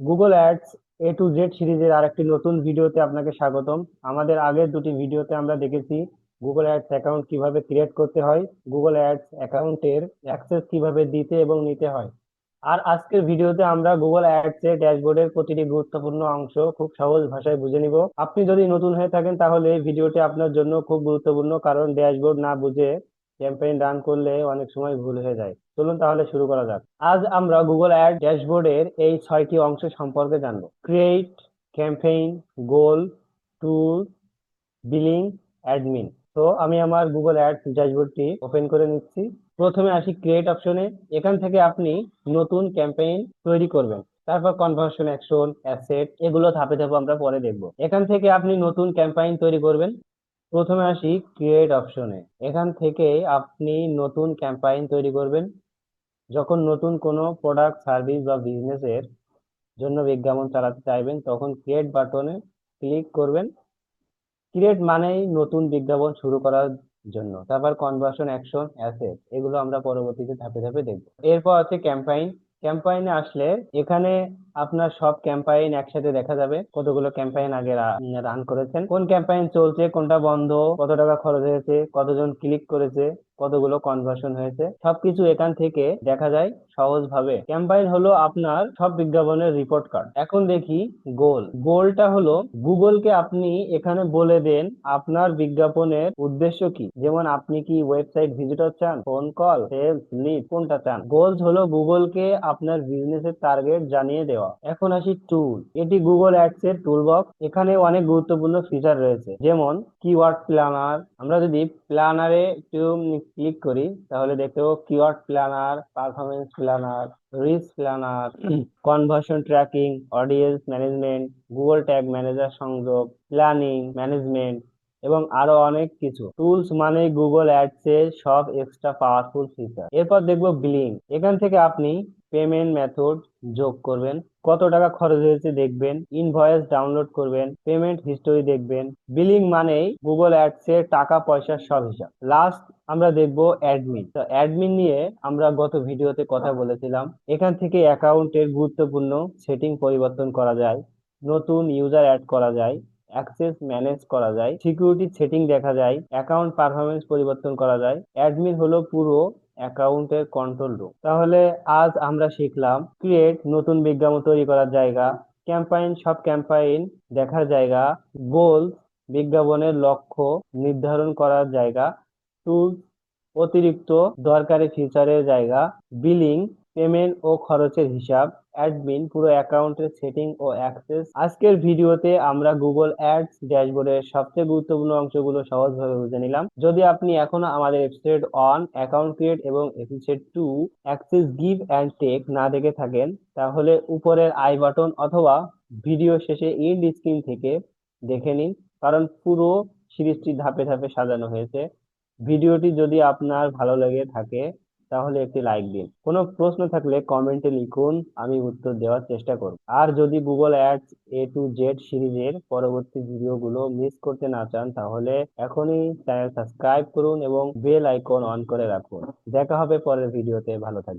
Google ads A to Z সিরিজের আরেকটি নতুন ভিডিওতে আপনাকে স্বাগতম। আমাদের আগের দুটি ভিডিওতে আমরা দেখেছি গুগল অ্যাডস অ্যাকাউন্ট কিভাবে ক্রিয়েট করতে হয়, গুগল অ্যাডস অ্যাকাউন্টের অ্যাক্সেস কিভাবে দিতে এবং নিতে হয়। আর আজকের ভিডিওতে আমরা গুগল অ্যাডস এর ড্যাশবোর্ডের প্রতিটি গুরুত্বপূর্ণ অংশ খুব সহজ ভাষায় বুঝে নিব। আপনি যদি নতুন হয়ে থাকেন তাহলে এই ভিডিওটি আপনার জন্য খুব গুরুত্বপূর্ণ, কারণ ড্যাশবোর্ড না বুঝে ক্যাম্পেইন রান করলে অনেক সময় ভুল হয়ে যায়। চলুন তাহলে শুরু করা যাক। আজ আমরা গুগল অ্যাড ড্যাশবোর্ডের এই 6টি অংশ সম্পর্কে জানবো: ক্রিয়েট, ক্যাম্পেইন, গোল, টুল, বিলিং, অ্যাডমিন। তো আমি আমার গুগল অ্যাডস ড্যাশবোর্ডটি ওপেন করে নিচ্ছি। প্রথমে আসি ক্রিয়েট অপশনে। এখান থেকে আপনি নতুন ক্যাম্পেইন তৈরি করবেন। তারপর কনভার্সন, অ্যাকশন, অ্যাসেট, এগুলো ধাপে ধাপে আমরা পরে দেখবো। এখান থেকে আপনি নতুন ক্যাম্পেইন তৈরি করবেন। প্রথমে আসি ক্রিয়েট অপশনে। এখান থেকে আপনি নতুন ক্যাম্পেইন তৈরি করবেন। যখন নতুন কোনো প্রোডাক্ট, সার্ভিস বা বিজনেসের জন্য বিজ্ঞাপন চালাতে চাইবেন তখন ক্রিয়েট বাটনে ক্লিক করবেন। ক্রিয়েট মানেই নতুন বিজ্ঞাপন শুরু করার জন্য। তারপর কনভার্সন, অ্যাকশন, অ্যাসেট, এগুলো আমরা পরবর্তীতে ধাপে ধাপে দেখব। এরপর আছে ক্যাম্পাইন। ক্যাম্পাইনে আসলে এখানে আপনার সব ক্যাম্পাইন একসাথে দেখা যাবে। কতগুলো ক্যাম্পাইন আগে রান করেছেন, কোন ক্যাম্পাইন চলছে, কোনটা বন্ধ, কত টাকা খরচ হয়েছে, কতজন ক্লিক করেছে, কতগুলো কনভার্সন হয়েছে, সবকিছু এখান থেকে দেখা যায় সহজভাবে। ক্যাম্পাইন হলো আপনার সব বিজ্ঞাপনের রিপোর্ট কার্ড। এখন দেখি গোল। গোলটা হলো গুগলকে আপনি এখানে বলে দেন আপনার বিজ্ঞাপনের উদ্দেশ্য কি। যেমন আপনি কি ওয়েবসাইট ভিজিটর চান, ফোন কল, সেলস, লিড, কোনটা চান। গোলস হলো গুগলকে আপনার বিজনেসের টার্গেট জানিয়ে দেওয়া। এখন আসি টুল। এটি গুগল অ্যাডস এর টুল বক্স। এখানে অনেক গুরুত্বপূর্ণ ফিচার রয়েছে, যেমন কিওয়ার্ড প্ল্যানার। আমরা যদি প্ল্যানারে একটু ক্লিক করি তাহলে দেখতে পাবো keyword planner, performance planner, reach planner, conversion tracking, audience management, Google tag manager সংযোগ, প্ল্যানিং ম্যানেজমেন্ট এবং আরো অনেক কিছু। টুলস মানে গুগল অ্যাডস এর সব এক্সট্রা পাওয়ারফুল ফিচার। এরপর দেখবো বিলিং। এখান থেকে আপনি পেমেন্ট মেথড যোগ করবেন, কত টাকা খরচ হয়েছে দেখবেন, ইনভয়েস ডাউনলোড করবেন, পেমেন্ট হিস্টোরি দেখবেন। বিলিং মানেই গুগল অ্যাডস এর টাকা পয়সার সব হিসাব। লাস্ট আমরা দেখবো অ্যাডমিন। তো অ্যাডমিন নিয়ে আমরা গত ভিডিওতে কথা বলেছিলাম। এখান থেকে অ্যাকাউন্টের গুরুত্বপূর্ণ সেটিং পরিবর্তন করা যায়, নতুন ইউজার অ্যাড করা যায়, অ্যাক্সেস ম্যানেজ করা যায়, সিকিউরিটি সেটিং দেখা যায়, অ্যাকাউন্ট পারফরমেন্স পরিবর্তন করা যায়। অ্যাডমিন হলো পুরো অ্যাকাউন্টের কন্ট্রোল রুম। তাহলে আজ আমরা শিখলাম ক্রিয়েট, নতুন বিজ্ঞাপন তৈরি করার জায়গা; ক্যাম্পাইন, সব ক্যাম্পাইন দেখার জায়গা; গোল, বিজ্ঞাপনের লক্ষ্য নির্ধারণ করার জায়গা; টুলস, অতিরিক্ত দরকারি ফিচারের জায়গা; বিলিং, পেমেন্ট ও খরচের হিসাব; অ্যাডমিন, পুরো অ্যাকাউন্টের সেটিং ও অ্যাক্সেস। আজকের ভিডিওতে আমরা গুগল অ্যাডস ড্যাশবোর্ডের সবচেয়ে গুরুত্বপূর্ণ অংশগুলো সহজভাবে বুঝে নিলাম। যদি আপনি এখনো আমাদের এপিসোড 1 অ্যাকাউন্ট ক্রিয়েট এবং episode 2 access give and take না দেখে থাকেন তাহলে উপরের আই বাটন অথবা ভিডিও শেষে এন্ড স্ক্রিন থেকে দেখে নিন, কারণ পুরো সিরিজটি ধাপে ধাপে সাজানো হয়েছে। ভিডিওটি যদি আপনার ভালো লেগে থাকে তাহলে একটি লাইক দিন। কোনো প্রশ্ন থাকলে কমেন্টে লিখুন, আমি উত্তর দেওয়ার চেষ্টা করব। আর যদি Google ads A to Z সিরিজের পরবর্তী ভিডিওগুলো মিস করতে না চান তাহলে এখনই চ্যানেল সাবস্ক্রাইব করুন এবং বেল আইকন অন করে রাখুন। দেখা হবে পরের ভিডিওতে। ভালো থাকবেন।